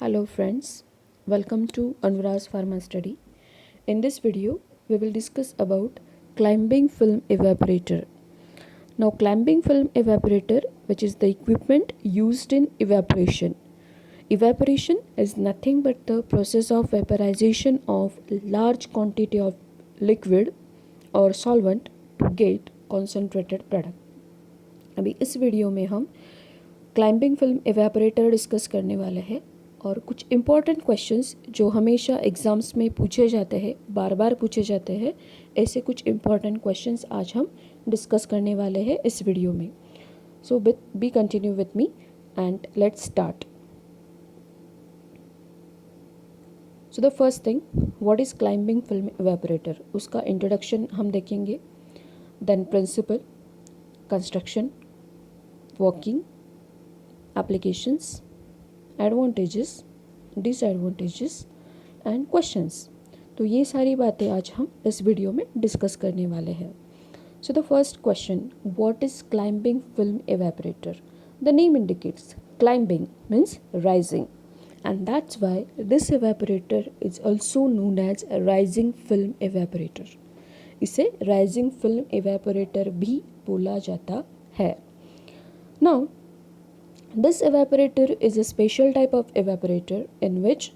Hello friends, welcome to Anurag's Pharma Study. In this video, we will discuss about climbing film evaporator. Now climbing film evaporator, which is the equipment used in evaporation. Evaporation is nothing but the process of vaporization of large quantity of liquid or solvent to get concentrated product. अभी इस video में हम climbing film evaporator discuss करने वाले हैं और कुछ important questions जो हमेशा एग्ज़ाम्स में पूछे जाते हैं, बार बार पूछे जाते हैं, ऐसे कुछ इम्पॉर्टेंट क्वेश्चंस आज हम डिस्कस करने वाले हैं इस वीडियो में. So be continue with me and let's start. So the first thing, what is climbing film evaporator, उसका इंट्रोडक्शन हम देखेंगे. Then principle, construction, working, applications, advantages, disadvantages and questions. तो ये सारी बातें आज हम इस वीडियो में डिस्कस करने वाले हैं. So the first question, what is climbing film evaporator? The name indicates climbing means rising, and that's why this evaporator is also known as a rising film evaporator. इसे rising film evaporator भी बोला जाता है. Now this evaporator is a special type of evaporator in which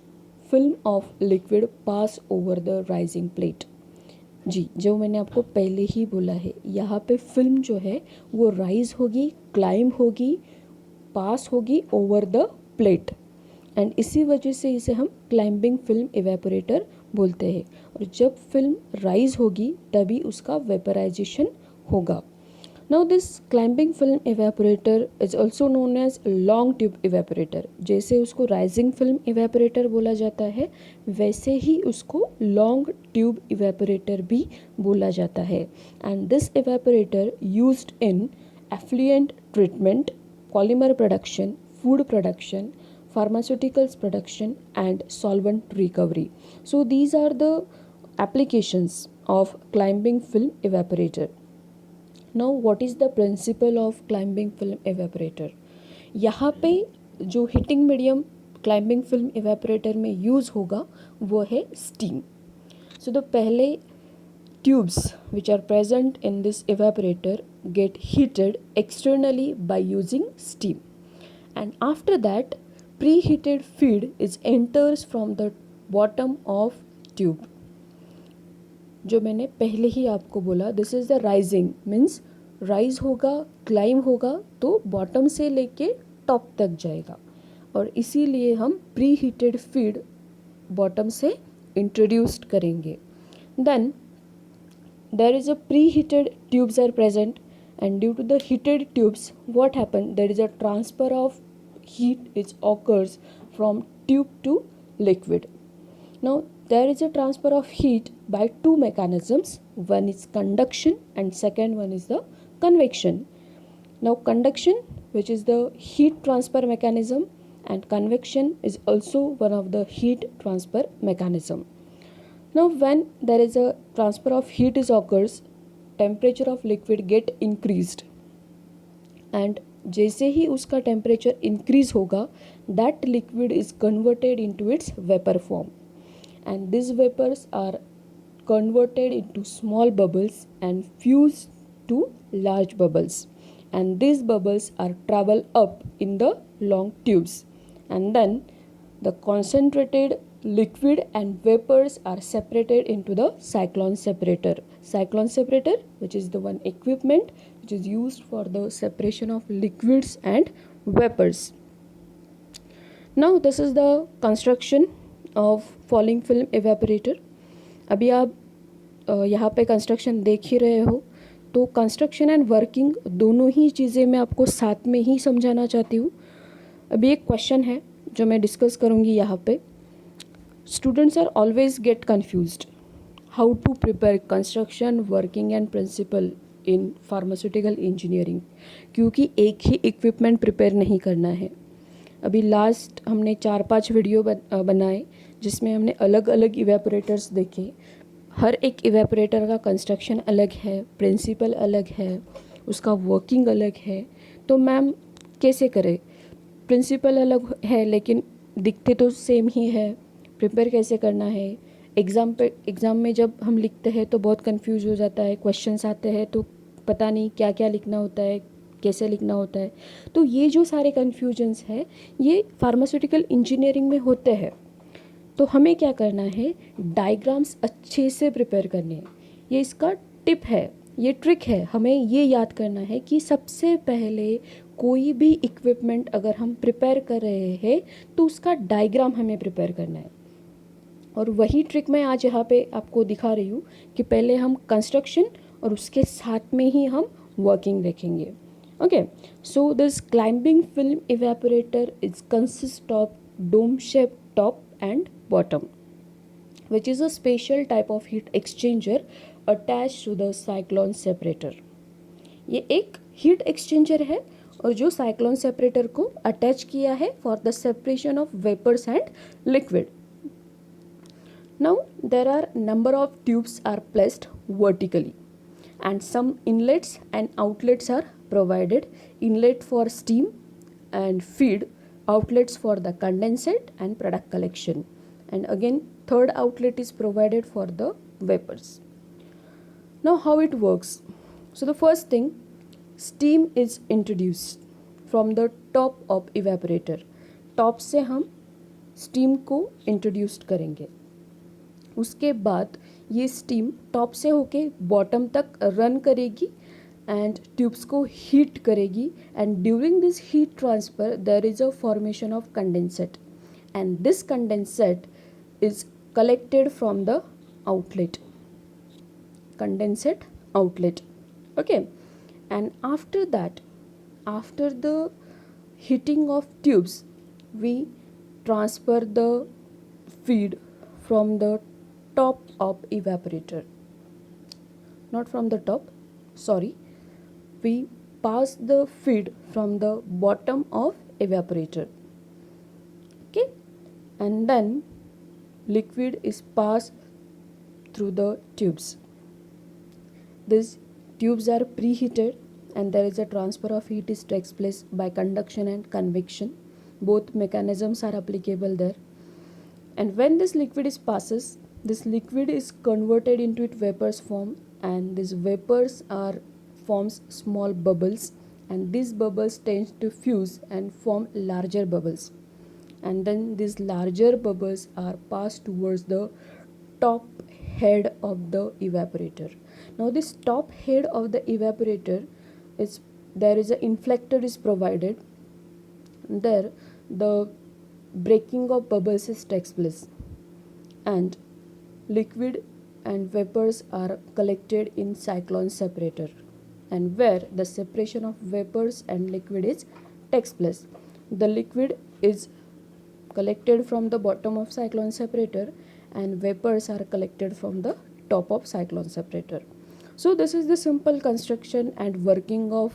film of liquid pass over the rising plate. जी, जो मैंने आपको पहले ही बोला है, यहाँ पे फिल्म जो है वो राइज होगी, क्लाइंब होगी, पास होगी ओवर द प्लेट, एंड इसी वजह से इसे हम क्लाइंबिंग फिल्म एवेपोरेटर बोलते हैं. और जब फिल्म राइज होगी तभी उसका वेपराइजेशन होगा. Now this climbing film evaporator is also known as long tube evaporator. जैसे उसको rising film evaporator बोला जाता है, वैसे ही उसको long tube evaporator भी बोला जाता है. And this evaporator used in effluent treatment, polymer production, food production, pharmaceuticals production and solvent recovery. So these are the applications of climbing film evaporator. Now what is the principle of climbing film evaporator? यहाँ पे जो heating medium climbing film evaporator में use होगा वो है steam. So the पहले tubes which are present in this evaporator get heated externally by using steam, and after that pre heated feed is enters from the bottom of tube. जो मैंने पहले ही आपको बोला, this is the rising means rise होगा, climb होगा तो bottom से लेके टॉप तक जाएगा, और इसीलिए हम प्री हीटेड फीड बॉटम से इंट्रोड्यूस्ड करेंगे. Then there is a pre heated tubes are present, and due to the heated tubes what happen, there is a transfer of heat is occurs from tube to liquid. Now there is a transfer of heat by two mechanisms. One is conduction and second one is the convection. Now conduction, which is the heat transfer mechanism, and convection is also one of the heat transfer mechanism. Now when there is a transfer of heat is occurs, temperature of liquid get increased, and जैसे ही उसका temperature increase होगा, that liquid is converted into its vapor form, and these vapors are converted into small bubbles and fused to large bubbles, and these bubbles are travel up in the long tubes, and then the concentrated liquid and vapors are separated into the cyclone separator. Cyclone separator, which is the one equipment which is used for the separation of liquids and vapors. Now this is the construction of falling film evaporator. अभी आप यहाँ पे construction देख ही रहे हो, तो construction and working दोनों ही चीज़ें मैं आपको साथ में ही समझाना चाहती हूँ. अभी एक क्वेश्चन है जो मैं डिस्कस करूँगी यहाँ पे. Students are always get confused how to prepare construction, working and principle in pharmaceutical engineering, क्योंकि एक ही इक्विपमेंट प्रिपेयर नहीं करना है. अभी लास्ट हमने 4-5 वीडियो बनाए जिसमें हमने अलग अलग इवेपोरेटर्स देखे. हर एक इवेपोरेटर का कंस्ट्रक्शन अलग है, प्रिंसिपल अलग है, उसका वर्किंग अलग है. तो मैम कैसे करें, प्रिंसिपल अलग है लेकिन दिखते तो सेम ही है, प्रिपेयर कैसे करना है। एग्ज़ाम में जब हम लिखते हैं तो बहुत कंफ्यूज हो जाता है, क्वेश्चंस आते हैं तो पता नहीं क्या क्या लिखना होता है, कैसे लिखना होता है। तो ये जो सारे कन्फ्यूजन्स है ये फार्मास्यूटिकल इंजीनियरिंग में होते हैं। तो हमें क्या करना है, डायग्राम्स अच्छे से प्रिपेयर करने हैं। ये इसका टिप है, ये ट्रिक है। हमें ये याद करना है कि सबसे पहले कोई भी इक्विपमेंट अगर हम प्रिपेयर कर रहे हैं तो उसका डायग्राम हमें प्रिपेयर करना है। और वही ट्रिक मैं आज यहाँ पे आपको दिखा रही हूँ कि पहले हम कंस्ट्रक्शन और उसके साथ में ही हम वर्किंग देखेंगे। Okay, so this climbing film evaporator is consist of dome shape top and bottom, which is a special type of heat exchanger attached to the cyclone separator. ये एक हीट एक्सचेंजर है और जो साइक्लोन सेपरेटर को attach किया है for the separation of vapours and liquid. Now there are number of tubes are placed vertically and some inlets and outlets are provided. Inlet for steam and feed, outlets for the condensate and product collection, and again third outlet is provided for the vapors. Now how it works? So the first thing, steam is introduced from the top of evaporator. Top से हम steam को introduce करेंगे. उसके बाद ये steam top से होके bottom तक रन करेगी एंड ट्यूब्स को हीट करेगी. And during this heat transfer there is a formation of condensate and this condensate is collected from the outlet, condensate outlet. Okay, and after that, after the heating of tubes, we transfer the feed from the top of evaporator, not from the top, sorry, we pass the feed from the bottom of evaporator. Okay, and then liquid is passed through the tubes. These tubes are preheated and there is a transfer of heat is takes place by conduction and convection. Both mechanisms are applicable there. And when this liquid is passes, this liquid is converted into its vapors form, and these vapors are forms small bubbles, and these bubbles tend to fuse and form larger bubbles. And then these larger bubbles are passed towards the top head of the evaporator. Now this top head of the evaporator is, there is a inflector is provided. There the breaking of bubbles is takes place and liquid and vapors are collected in cyclone separator, and where the separation of vapors and liquid is takes place. The liquid is collected from the bottom of cyclone separator and vapors are collected from the top of cyclone separator. So this is the simple construction and working of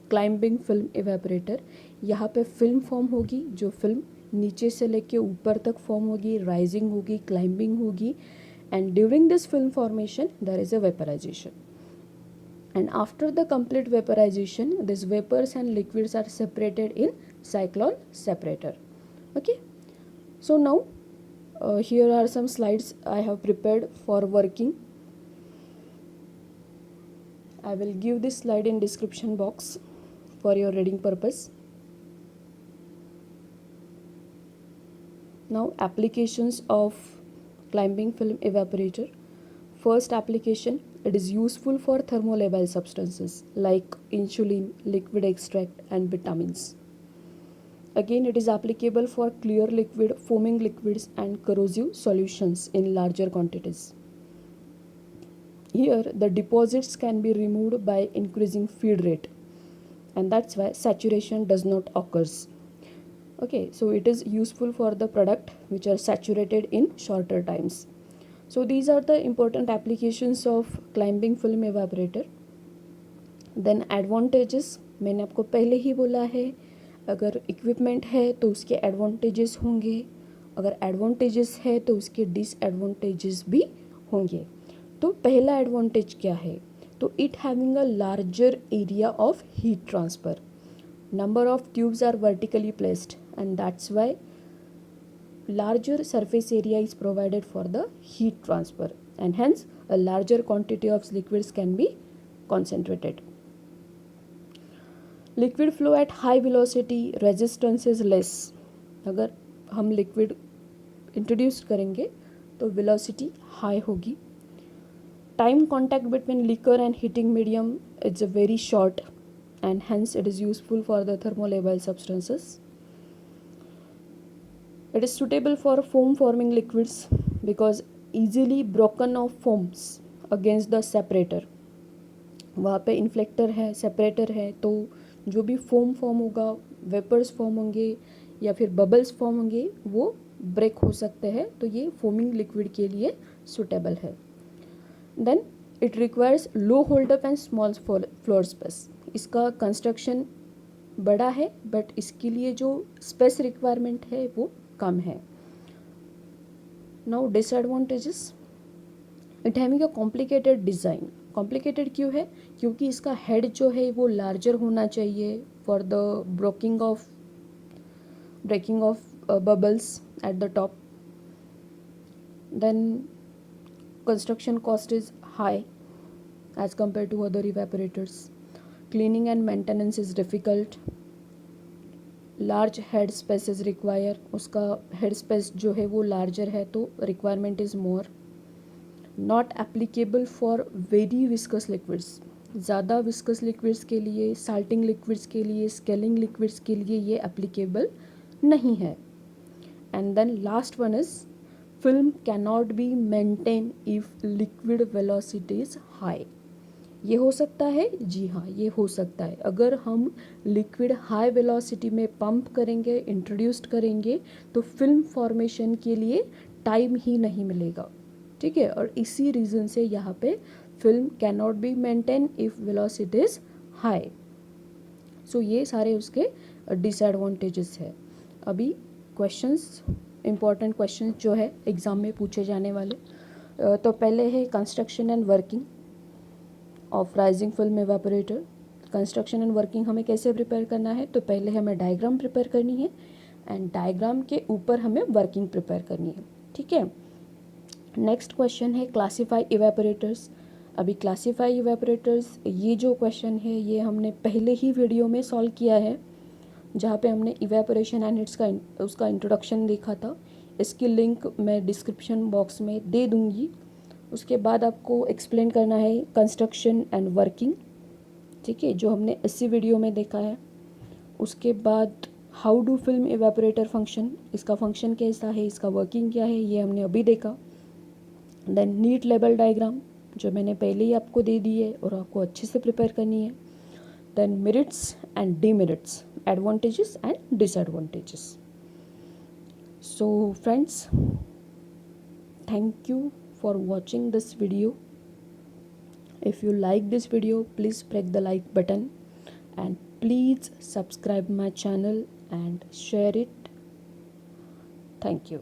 climbing film evaporator. यहाँ पे film form होगी, जो film नीचे से लेके ऊपर तक form होगी, राइजिंग होगी, क्लाइंबिंग होगी, and during this film formation there is a vaporization. And after the complete vaporization, these vapors and liquids are separated in cyclone separator. Okay, so now here are some slides I have prepared for working. I will give this slide in description box for your reading purpose. Now applications of climbing film evaporator. First application, it is useful for thermolabile substances like insulin, liquid extract and vitamins. Again, it is applicable for clear liquid, foaming liquids and corrosive solutions in larger quantities. Here, the deposits can be removed by increasing feed rate, and that's why saturation does not occur. Okay, so it is useful for the product which are saturated in shorter times. So these are the important applications of climbing film evaporator. Then advantages, मैंने आपको पहले ही बोला है, अगर equipment है तो उसके advantages होंगे, अगर एडवांटेजेस है तो उसके डिसएडवांटेजेस भी होंगे. तो पहला एडवांटेज क्या है, तो it having a larger area of heat transfer. Number of tubes are vertically placed and that's why larger surface area is provided for the heat transfer, and hence a larger quantity of liquids can be concentrated. Liquid flow at high velocity, resistance is less. अगर हम liquid introduce करेंगे तो velocity high होगी. Time contact between liquor and heating medium it's a very short and hence it is useful for the thermolabile substances. It is suitable for foam forming liquids because easily broken off foams against the separator. वहाँ पे इन्फ्लेक्टर है, separator है, तो जो भी foam form होगा, vapours form होंगे या फिर बबल्स फॉर्म होंगे, वो ब्रेक हो सकते हैं. तो ये फोमिंग लिक्विड के लिए सुटेबल है. Then it requires low holdup and small floor space. इसका कंस्ट्रक्शन बड़ा है बट इसके लिए जो स्पेस रिक्वायरमेंट है वो कम है. Now disadvantages. It having a complicated design. Complicated क्यों है? क्योंकि इसका हेड जो है वो लार्जर होना चाहिए for the breaking of bubbles at the top. Then construction cost is high as compare to other evaporators. Cleaning and maintenance is difficult. Large head space is require. उसका head space जो है वो larger है तो requirement is more. Not applicable for very viscous liquids. ज़्यादा viscous liquids के लिए, salting liquids के लिए, scaling liquids के लिए ये applicable नहीं है. And then last one is film cannot be maintained if liquid velocity is high. ये हो सकता है? जी हाँ, ये हो सकता है. अगर हम लिक्विड हाई वेलोसिटी में पंप करेंगे, इंट्रोड्यूस्ड करेंगे, तो फिल्म फॉर्मेशन के लिए टाइम ही नहीं मिलेगा. ठीक है. और इसी रीज़न से यहाँ पे film can not be maintain if velocity is high. So ये सारे उसके डिसएडवांटेजेस है. अभी क्वेश्चंस, इम्पॉर्टेंट क्वेश्चंस जो है एग्ज़ाम में पूछे जाने वाले. तो पहले है construction and working of rising film evaporator. Construction and working हमें कैसे प्रिपेयर करना है? तो पहले हमें डायग्राम प्रिपेयर करनी है एंड डायग्राम के ऊपर हमें वर्किंग प्रिपेयर करनी है. ठीक है. नेक्स्ट क्वेश्चन है क्लासीफाई इवेपोरेटर्स. अभी क्लासीफाई इवेपोरेटर्स, ये जो क्वेश्चन है ये हमने पहले ही वीडियो में सॉल्व किया है जहाँ पे हमने इवेपोरेशन एंड उसका इंट्रोडक्शन देखा था. इसकी लिंक मैं डिस्क्रिप्शन बॉक्स में दे दूँगी. उसके बाद आपको एक्सप्लेन करना है कंस्ट्रक्शन एंड वर्किंग. ठीक है, जो हमने इसी वीडियो में देखा है. उसके बाद how do film evaporator function, इसका फंक्शन कैसा है, इसका वर्किंग क्या है, ये हमने अभी देखा. देन नीट लेवल डायग्राम जो मैंने पहले ही आपको दे दी है और आपको अच्छे से प्रिपेयर करनी है. Then merits and demerits, advantages and disadvantages. So friends, thank you for watching this video. If you like this video, please press the like button and please subscribe my channel and share it. Thank you.